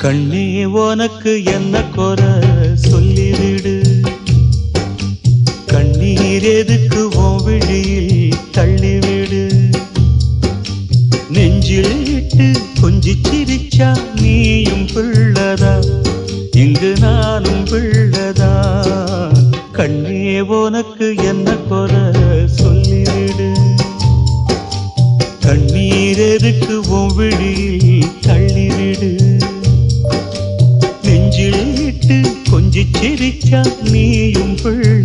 கண்ணே உனக்கு என்ன குறை சொல்லிவிடு. கண்ணீர் எதுக்கு உன் விழியில் தள்ளிவிடு. நெஞ்சில் இட்டு கொஞ்சி சிரிச்சா நீயும் பிள்ளதா, இங்கு நானும் பிள்ளதா. கண்ணே உனக்கு என்ன குறை சொல்லிவிடு. கண்ணீர் எதுக்கு உன் விழியில் தள்ளிவிடு. நெஞ்சில் இட்டு கொஞ்சி சிரிச்சா நீயும் பிள்ளை.